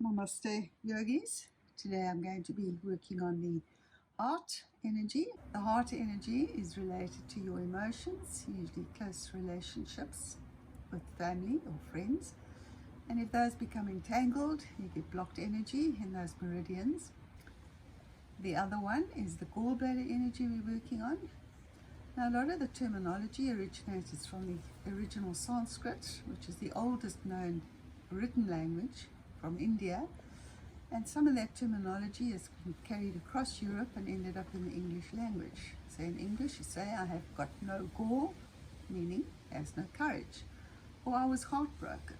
Namaste, yogis. Today I'm going to be working on the heart energy. The heart energy is related to your emotions, usually close relationships with family or friends. And if those become entangled, you get blocked energy in those meridians. The other one is the gallbladder energy we're working on. Now, a lot of the terminology originates from the original Sanskrit, which is the oldest known written language from India. And some of that terminology is carried across Europe and ended up in the English language. So in English, you say, I have got no gall, meaning has no courage. Or I was heartbroken.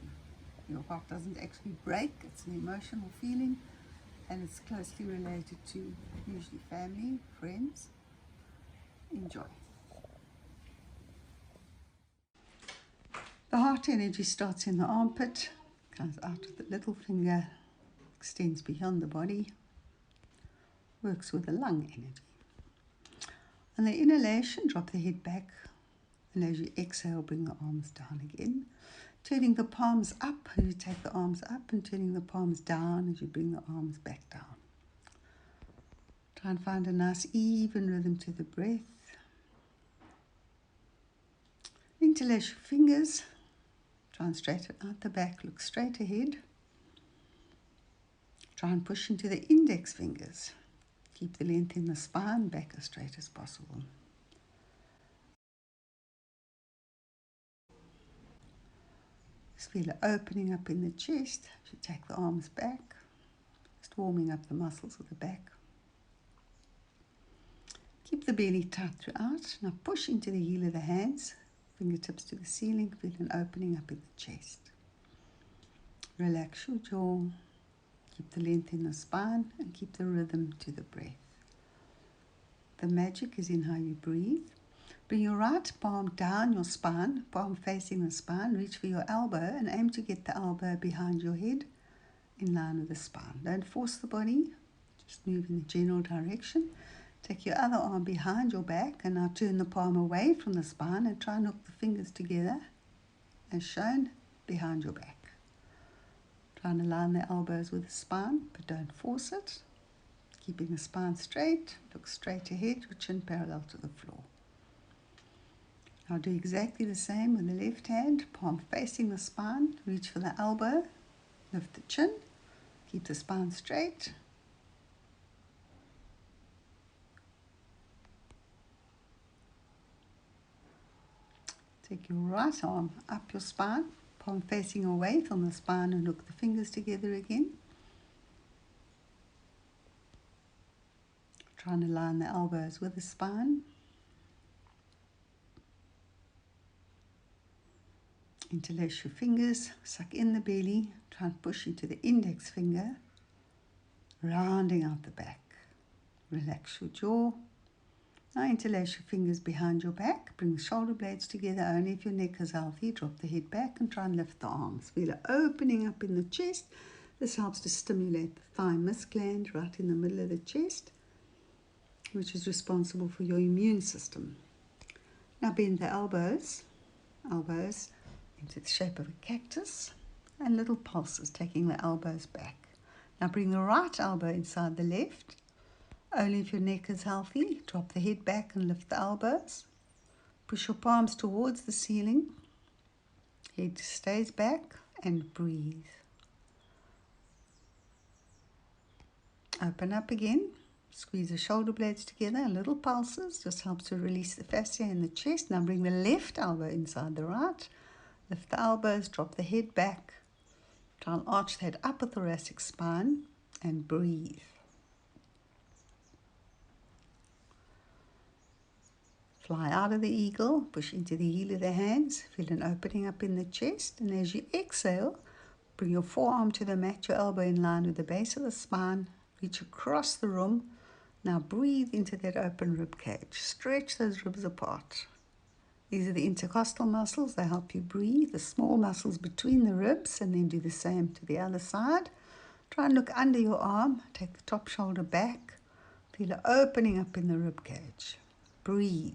Your heart doesn't actually break, it's an emotional feeling, and it's closely related to usually family, friends. Enjoy. The heart energy starts in the armpit, comes out with the little finger, extends beyond the body, works with the lung energy. On the inhalation, drop the head back, and as you exhale, bring the arms down again. Turning the palms up as you take the arms up, and turning the palms down as you bring the arms back down. Try and find a nice even rhythm to the breath. Interlace your fingers, try and straighten out the back, look straight ahead. Try and push into the index fingers. Keep the length in the spine, back as straight as possible. Just feel it opening up in the chest as you take the arms back, just warming up the muscles of the back. Keep the belly tight throughout. Now push into the heel of the hands, fingertips to the ceiling, feel an opening up in the chest. Relax your jaw. Keep the length in the spine and keep the rhythm to the breath. The magic is in how you breathe. Bring your right palm down your spine, palm facing the spine. Reach for your elbow and aim to get the elbow behind your head in line with the spine. Don't force the body, just move in the general direction. Take your other arm behind your back and now turn the palm away from the spine and try and hook the fingers together as shown behind your back. Try and align the elbows with the spine, but don't force it. Keeping the spine straight, look straight ahead, your chin parallel to the floor. Now do exactly the same with the left hand, palm facing the spine, reach for the elbow, lift the chin, keep the spine straight. Take your right arm up your spine, palm facing away from the spine and hook the fingers together again. Try and align the elbows with the spine. Interlace your fingers, suck in the belly, try and push into the index finger, rounding out the back. Relax your jaw. Now interlace your fingers behind your back, bring the shoulder blades together only if your neck is healthy. Drop the head back and try and lift the arms. Feel it opening up in the chest. This helps to stimulate the thymus gland right in the middle of the chest, which is responsible for your immune system. Now bend the elbows into the shape of a cactus and little pulses, taking the elbows back. Now bring the right elbow inside the left. Only if your neck is healthy. Drop the head back and lift the elbows. Push your palms towards the ceiling. Head stays back and breathe. Open up again. Squeeze the shoulder blades together. Little pulses just helps to release the fascia in the chest. Now bring the left elbow inside the right. Lift the elbows. Drop the head back. Try and arch that upper thoracic spine and breathe. Fly out of the eagle, push into the heel of the hands, feel an opening up in the chest, and as you exhale, bring your forearm to the mat, your elbow in line with the base of the spine, reach across the room. Now breathe into that open rib cage. Stretch those ribs apart. These are the intercostal muscles. They help you breathe. The small muscles between the ribs, and then do the same to the other side. Try and look under your arm. Take the top shoulder back. Feel an opening up in the rib cage. Breathe.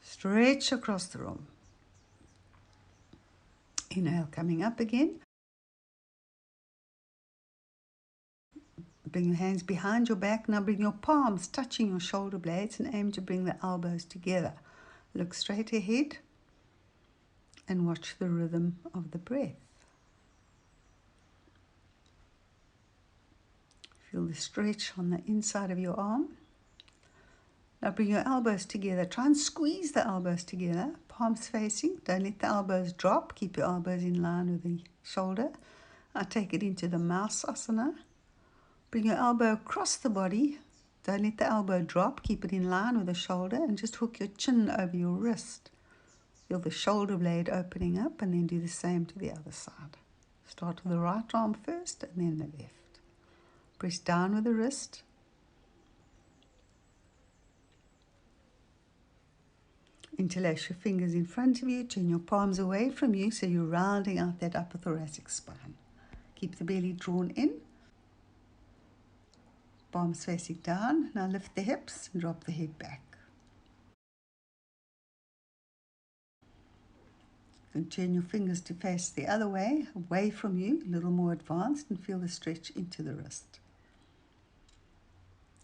Stretch across the room. Inhale, coming up again. Bring your hands behind your back. Now bring your palms touching your shoulder blades and aim to bring the elbows together. Look straight ahead and watch the rhythm of the breath. Feel the stretch on the inside of your arm. Now bring your elbows together. Try and squeeze the elbows together, palms facing. Don't let the elbows drop. Keep your elbows in line with the shoulder. Now take it into the mouse asana. Bring your elbow across the body. Don't let the elbow drop. Keep it in line with the shoulder and just hook your chin over your wrist. Feel the shoulder blade opening up and then do the same to the other side. Start with the right arm first and then the left. Press down with the wrist. Interlace your fingers in front of you. Turn your palms away from you so you're rounding out that upper thoracic spine. Keep the belly drawn in. Palms facing down. Now lift the hips and drop the head back. And turn your fingers to face the other way, away from you, a little more advanced, and feel the stretch into the wrist.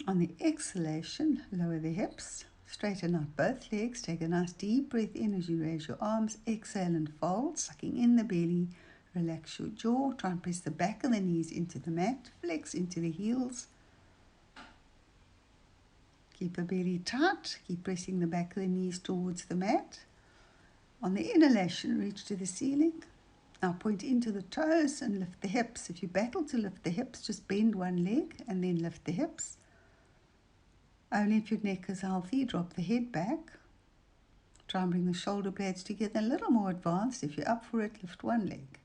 On the exhalation, lower the hips, straighten out both legs, take a nice deep breath in as you raise your arms, exhale and fold, sucking in the belly, relax your jaw, try and press the back of the knees into the mat, flex into the heels. Keep the belly tight, keep pressing the back of the knees towards the mat. On the inhalation, reach to the ceiling. Now point into the toes and lift the hips. If you battle to lift the hips, just bend one leg and then lift the hips. Only if your neck is healthy, drop the head back. Try and bring the shoulder blades together a little more advanced. If you're up for it, lift one leg.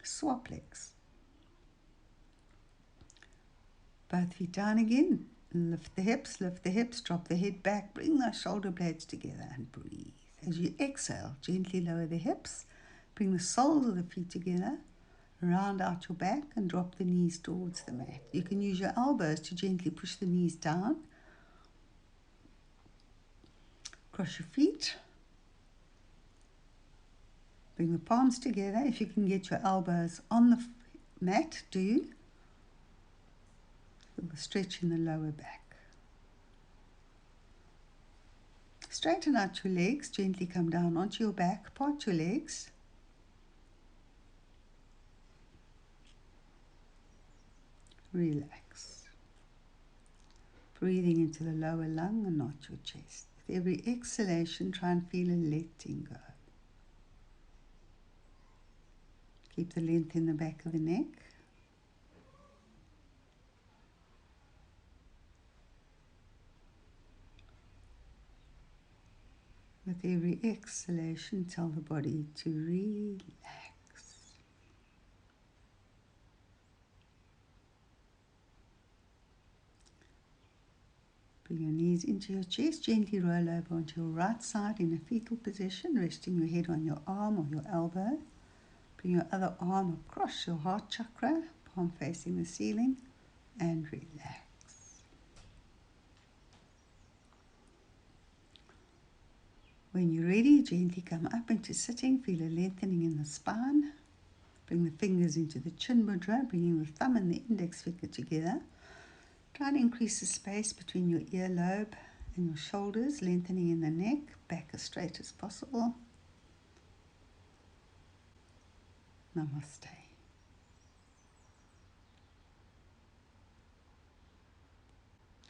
Swap legs. Both feet down again. Lift the hips, drop the head back, bring those shoulder blades together and breathe. As you exhale, gently lower the hips, bring the soles of the feet together, round out your back and drop the knees towards the mat. You can use your elbows to gently push the knees down. Cross your feet. Bring the palms together. If you can get your elbows on the mat, do. Feel the stretch in the lower back. Straighten out your legs, gently come down onto your back, part your legs. Relax. Breathing into the lower lung and not your chest. With every exhalation, try and feel a letting go. Keep the length in the back of the neck. With every exhalation, tell the body to relax. Bring your knees into your chest, gently roll over onto your right side in a fetal position, resting your head on your arm or your elbow. Bring your other arm across your heart chakra, palm facing the ceiling, and relax. When you're ready, gently come up into sitting, feel a lengthening in the spine. Bring the fingers into the chin mudra, bringing the thumb and the index finger together. Try and increase the space between your earlobe and your shoulders, lengthening in the neck, back as straight as possible. Namaste.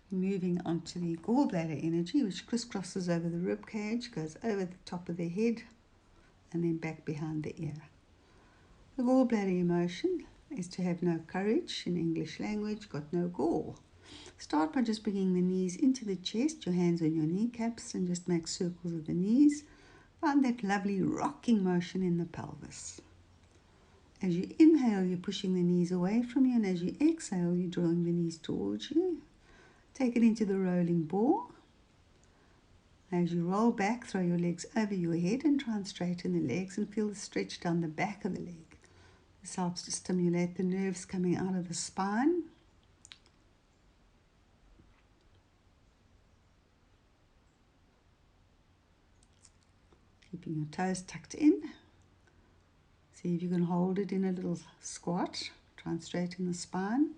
Moving on to the gallbladder energy, which crisscrosses over the rib cage, goes over the top of the head, and then back behind the ear. The gallbladder emotion is to have no courage, in English language, got no gall. Start by just bringing the knees into the chest, your hands on your kneecaps, and just make circles of the knees. Find that lovely rocking motion in the pelvis. As you inhale, you're pushing the knees away from you, and as you exhale, you're drawing the knees towards you. Take it into the rolling ball. As you roll back, throw your legs over your head and try and straighten the legs and feel the stretch down the back of the leg. This helps to stimulate the nerves coming out of the spine. Keeping your toes tucked in. See if you can hold it in a little squat. Try and straighten the spine.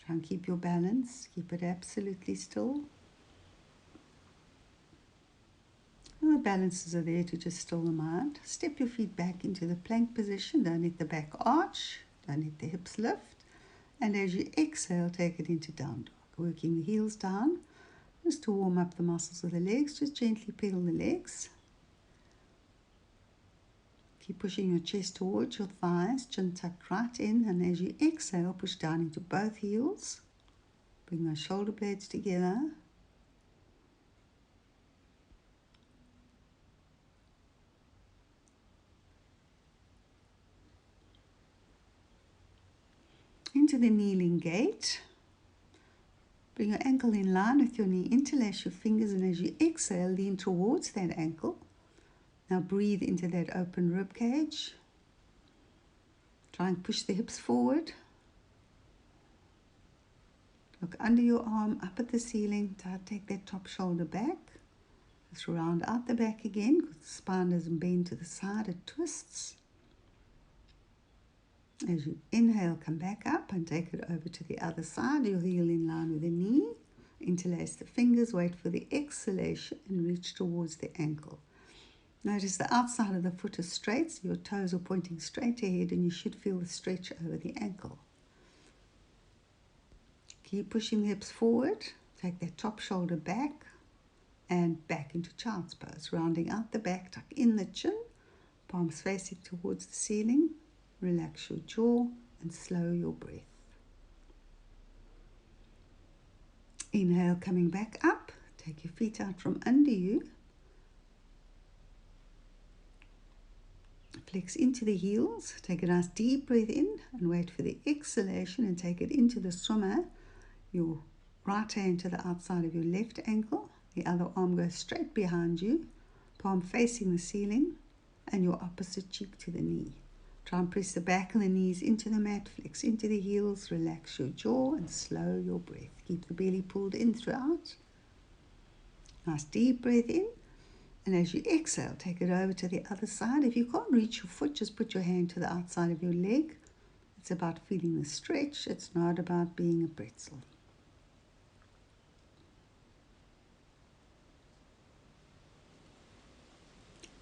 Try and keep your balance. Keep it absolutely still. And the balances are there to just still the mind. Step your feet back into the plank position. Don't let the back arch. Don't let the hips lift. And as you exhale, take it into down dog. Working the heels down. Just to warm up the muscles of the legs. Just gently pedal the legs. Keep pushing your chest towards your thighs. Chin tucked right in. And as you exhale, push down into both heels. Bring those shoulder blades together. Into the kneeling gait. Bring your ankle in line with your knee. Interlace your fingers, and as you exhale, lean towards that ankle. Now breathe into that open rib cage. Try and push the hips forward. Look under your arm, up at the ceiling. Take that top shoulder back. Just round out the back again, because the spine doesn't bend to the side, it twists. As you inhale, come back up and take it over to the other side. Your heel in line with the knee. Interlace the fingers, wait for the exhalation and reach towards the ankle. Notice the outside of the foot is straight, so your toes are pointing straight ahead and you should feel the stretch over the ankle. Keep pushing the hips forward. Take that top shoulder back and back into child's pose. Rounding out the back, tuck in the chin, palms facing towards the ceiling. Relax your jaw and slow your breath. Inhale, coming back up. Take your feet out from under you. Flex into the heels. Take a nice deep breath in and wait for the exhalation and take it into the swimmer. Your right hand to the outside of your left ankle. The other arm goes straight behind you. Palm facing the ceiling and your opposite cheek to the knee. Try and press the back of the knees into the mat. Flex into the heels. Relax your jaw and slow your breath. Keep the belly pulled in throughout. Nice deep breath in. And as you exhale, take it over to the other side. If you can't reach your foot, just put your hand to the outside of your leg. It's about feeling the stretch. It's not about being a pretzel.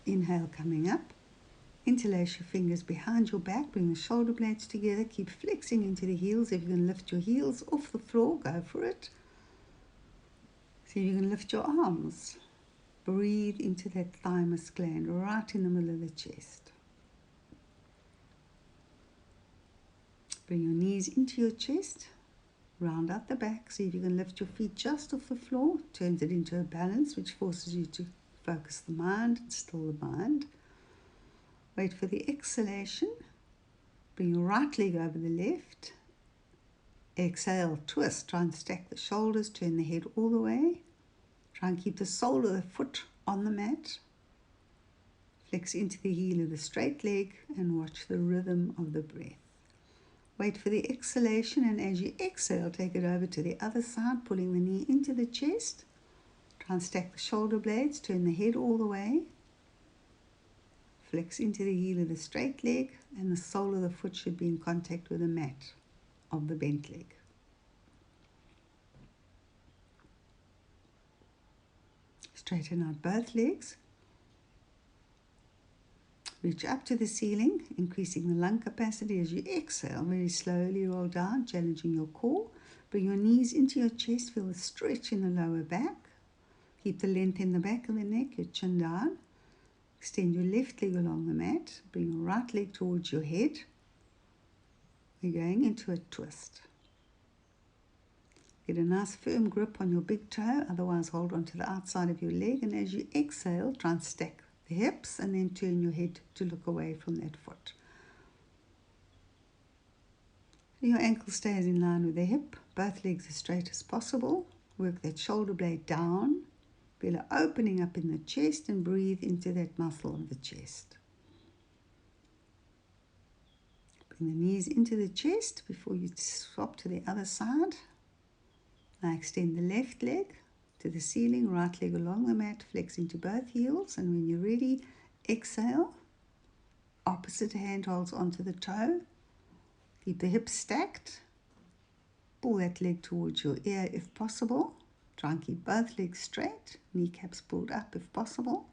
Inhale, coming up. Interlace your fingers behind your back. Bring the shoulder blades together. Keep flexing into the heels. If you can lift your heels off the floor, go for it. See if you can lift your arms. Breathe into that thymus gland right in the middle of the chest. Bring your knees into your chest. Round out the back. See if you can lift your feet just off the floor. Turns it into a balance, which forces you to focus the mind and still the mind. Wait for the exhalation. Bring your right leg over the left. Exhale, twist. Try and stack the shoulders. Turn the head all the way. Try and keep the sole of the foot on the mat. Flex into the heel of the straight leg and watch the rhythm of the breath. Wait for the exhalation, and as you exhale, take it over to the other side, pulling the knee into the chest. Try and stack the shoulder blades. Turn the head all the way. Flex into the heel of the straight leg, and the sole of the foot should be in contact with the mat of the bent leg. Straighten out both legs. Reach up to the ceiling, increasing the lung capacity as you exhale. Very slowly roll down, challenging your core. Bring your knees into your chest. Feel the stretch in the lower back. Keep the length in the back of the neck, your chin down. Extend your left leg along the mat. Bring your right leg towards your head. We're going into a twist. Get a nice firm grip on your big toe, otherwise hold on to the outside of your leg. And as you exhale, try and stack the hips and then turn your head to look away from that foot. Your ankle stays in line with the hip. Both legs as straight as possible. Work that shoulder blade down. Feel an opening up in the chest and breathe into that muscle of the chest. Bring the knees into the chest before you swap to the other side. Now extend the left leg to the ceiling, right leg along the mat, flex into both heels, and when you're ready, exhale Opposite hand holds onto the toe. Keep the hips stacked. Pull that leg towards your ear if possible. Try and keep both legs straight. Kneecaps pulled up if possible.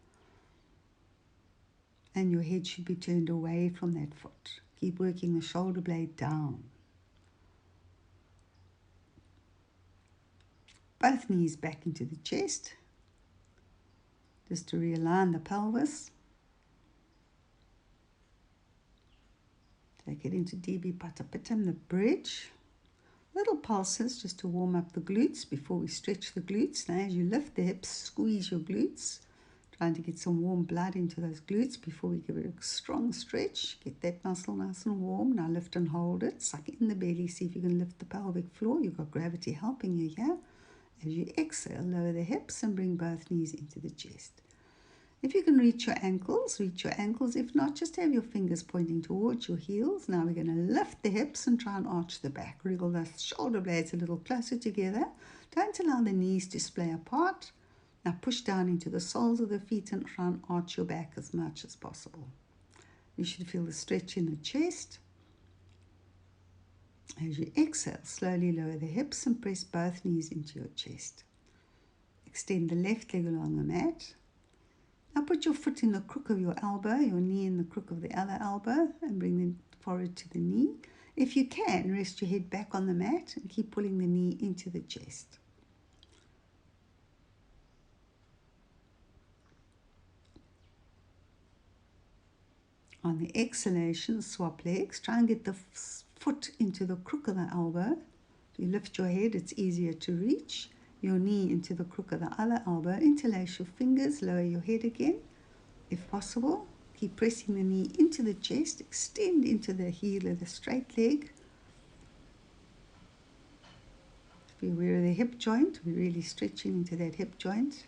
And your head should be turned away from that foot. Keep working the shoulder blade down. Both knees back into the chest. Just to realign the pelvis. Take it into Dibi Patapitam, the bridge. Little pulses just to warm up the glutes before we stretch the glutes. Now as you lift the hips, squeeze your glutes. Trying to get some warm blood into those glutes before we give it a strong stretch. Get that muscle nice and warm. Now lift and hold it. Suck in the belly. See if you can lift the pelvic floor. You've got gravity helping you here. As you exhale, lower the hips and bring both knees into the chest. If you can reach your ankles, reach your ankles. If not, just have your fingers pointing towards your heels. Now we're going to lift the hips and try and arch the back. Wriggle the shoulder blades a little closer together. Don't allow the knees to splay apart. Now push down into the soles of the feet and try and arch your back as much as possible. You should feel the stretch in the chest. As you exhale, slowly lower the hips and press both knees into your chest. Extend the left leg along the mat. Now put your foot in the crook of your elbow, your knee in the crook of the other elbow, and bring the forehead to the knee. If you can, rest your head back on the mat and keep pulling the knee into the chest. On the exhalation, swap legs. Try and get the foot into the crook of the elbow. If you lift your head, it's easier to reach. Your knee into the crook of the other elbow. Interlace your fingers, lower your head again. If possible, keep pressing the knee into the chest. Extend into the heel of the straight leg. Be aware of the hip joint. We're really stretching into that hip joint.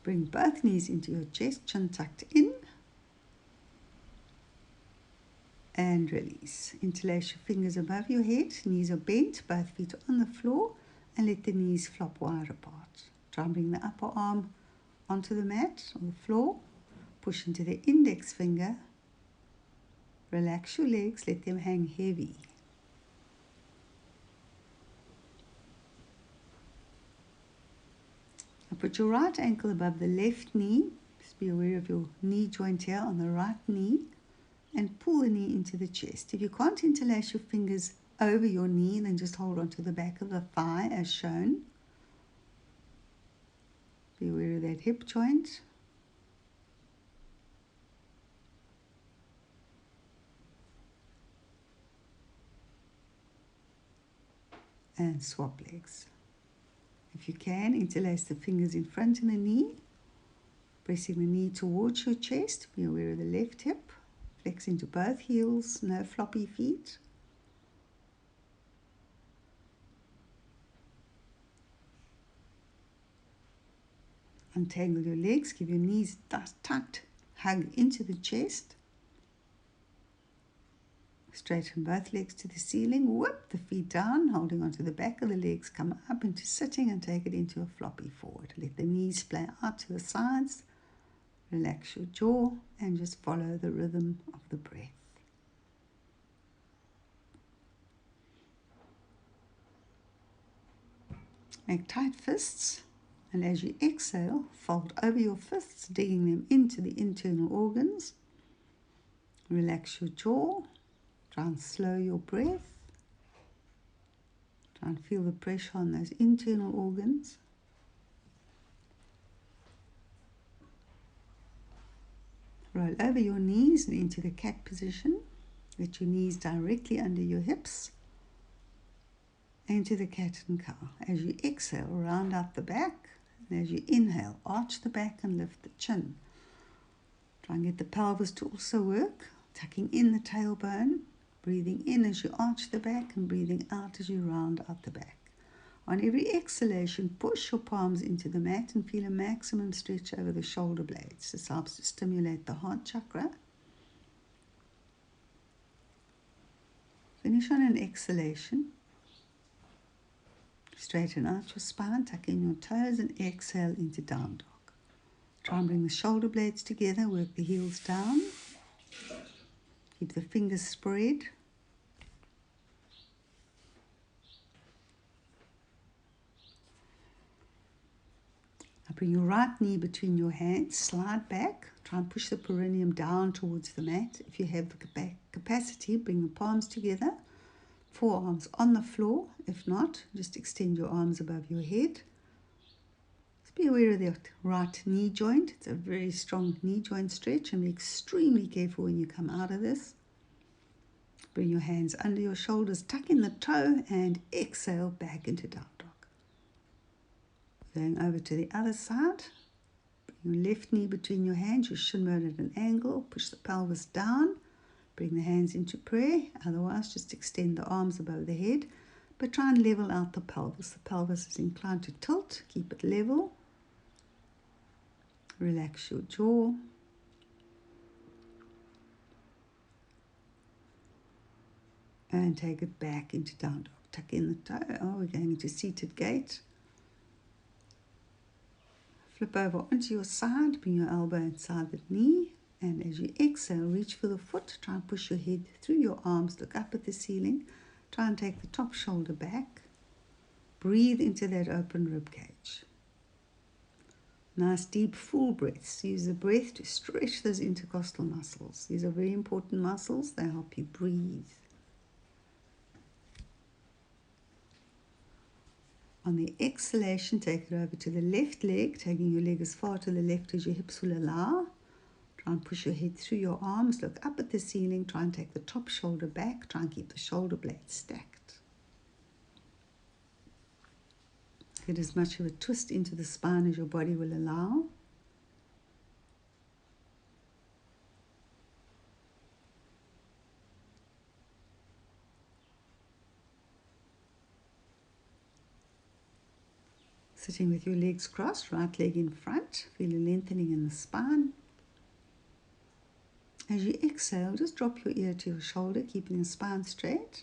Bring both knees into your chest, chin tucked in. And release. Interlace your fingers above your head. Knees are bent, both feet are on the floor. And let the knees flop wide apart. Try and bring the upper arm onto the mat or the floor. Push into the index finger. Relax your legs, let them hang heavy. Now put your right ankle above the left knee. Just be aware of your knee joint here on the right knee. And pull the knee into the chest. If you can't interlace your fingers over your knee, then just hold on to the back of the thigh as shown. Be aware of that hip joint. And swap legs. If you can, interlace the fingers in front of the knee, pressing the knee towards your chest. Be aware of the left hip. Flex into both heels, no floppy feet. Untangle your legs, give your knees tucked, hug into the chest. Straighten both legs to the ceiling, whip the feet down, holding onto the back of the legs, come up into sitting and take it into a floppy forward. Let the knees splay out to the sides. Relax your jaw and just follow the rhythm of the breath. Make tight fists, and as you exhale, fold over your fists, digging them into the internal organs. Relax your jaw. Try and slow your breath. Try and feel the pressure on those internal organs. Roll over your knees and into the cat position. Let your knees directly under your hips. Into the cat and cow. As you exhale, round out the back. And as you inhale, arch the back and lift the chin. Try and get the pelvis to also work. Tucking in the tailbone. Breathing in as you arch the back and breathing out as you round out the back. On every exhalation, push your palms into the mat and feel a maximum stretch over the shoulder blades. This helps to stimulate the heart chakra. Finish on an exhalation. Straighten out your spine, tuck in your toes and exhale into down dog. Try and bring the shoulder blades together, work the heels down. Keep the fingers spread. Now bring your right knee between your hands, slide back. Try and push the perineum down towards the mat. If you have the capacity, bring the palms together. Forearms on the floor. If not, just extend your arms above your head. Just be aware of the right knee joint. It's a very strong knee joint stretch, and be extremely careful when you come out of this. Bring your hands under your shoulders, tuck in the toe, and exhale back into down dog. Going over to the other side. Bring your left knee between your hands, your shin bone at an angle. Push the pelvis down. Bring the hands into prayer. Otherwise, just extend the arms above the head. But try and level out the pelvis. The pelvis is inclined to tilt. Keep it level. Relax your jaw. And take it back into down dog. Tuck in the toe. Oh, we're going into seated gait. Flip over onto your side. Bring your elbow inside the knee. And as you exhale, reach for the foot. Try and push your head through your arms. Look up at the ceiling. Try and take the top shoulder back. Breathe into that open rib cage. Nice deep full breaths. Use the breath to stretch those intercostal muscles. These are very important muscles. They help you breathe. On the exhalation, take it over to the left leg, taking your leg as far to the left as your hips will allow. Try and push your head through your arms. Look up at the ceiling. Try and take the top shoulder back. Try and keep the shoulder blades stacked. Get as much of a twist into the spine as your body will allow. Sitting with your legs crossed, right leg in front. Feel a lengthening in the spine. As you exhale, just drop your ear to your shoulder, keeping the spine straight.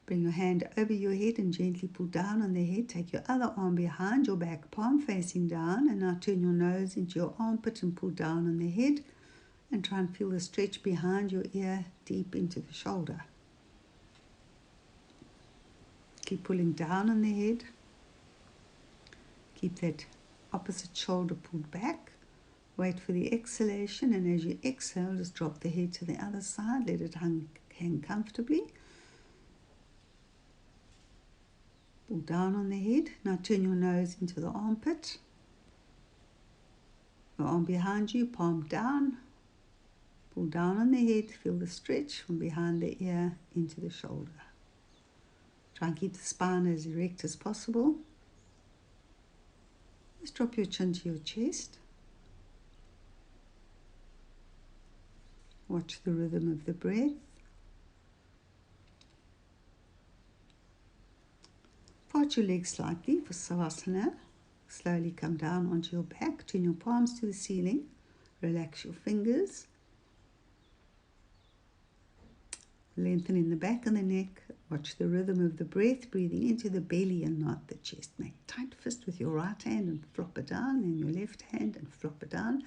Bring your hand over your head and gently pull down on the head. Take your other arm behind your back, palm facing down. And now turn your nose into your armpit and pull down on the head. And try and feel the stretch behind your ear deep into the shoulder. Keep pulling down on the head. Keep that opposite shoulder pulled back. Wait for the exhalation, and as you exhale, just drop the head to the other side. Let it hang comfortably. Pull down on the head. Now turn your nose into the armpit. Your arm behind you, palm down. Pull down on the head. Feel the stretch from behind the ear into the shoulder. Try and keep the spine as erect as possible. Just drop your chin to your chest. Watch the rhythm of the breath. Part your legs slightly for Savasana. Slowly come down onto your back. Turn your palms to the ceiling. Relax your fingers. Lengthen in the back of the neck. Watch the rhythm of the breath, breathing into the belly and not the chest. Make a tight fist with your right hand and flop it down, and your left hand and flop it down.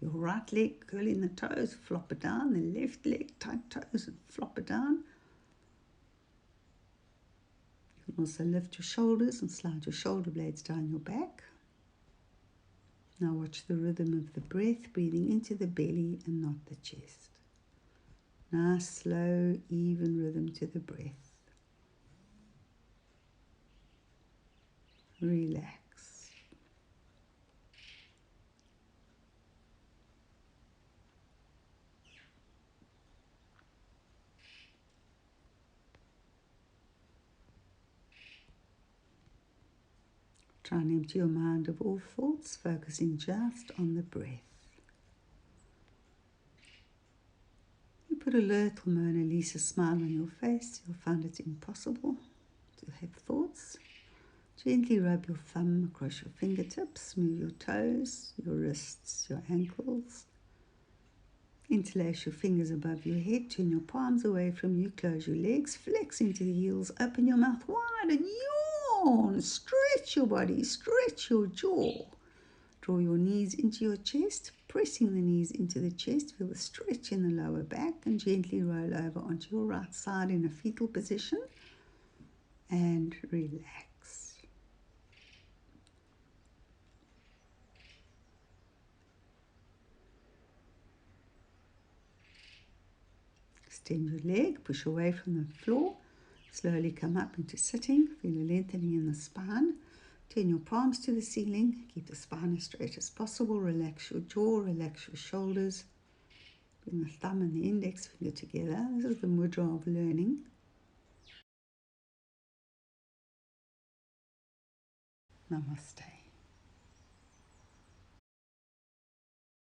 Your right leg, curling the toes, flop it down. The left leg, tight toes and flop it down. You can also lift your shoulders and slide your shoulder blades down your back. Now watch the rhythm of the breath, breathing into the belly and not the chest. Nice, slow, even rhythm to the breath. Relax. Try and empty your mind of all thoughts, focusing just on the breath. You put a little Mona Lisa smile on your face, you'll find it impossible to have thoughts. Gently rub your thumb across your fingertips, move your toes, your wrists, your ankles. Interlace your fingers above your head, turn your palms away from you, close your legs, flex into the heels, open your mouth wide and yawn. Stretch your body, stretch your jaw. Draw your knees into your chest, pressing the knees into the chest. Feel the stretch in the lower back and gently roll over onto your right side in a fetal position and relax. Extend your leg, push away from the floor. Slowly come up into sitting. Feel a lengthening in the spine. Turn your palms to the ceiling. Keep the spine as straight as possible. Relax your jaw, relax your shoulders. Bring the thumb and the index finger together. This is the mudra of learning. Namaste.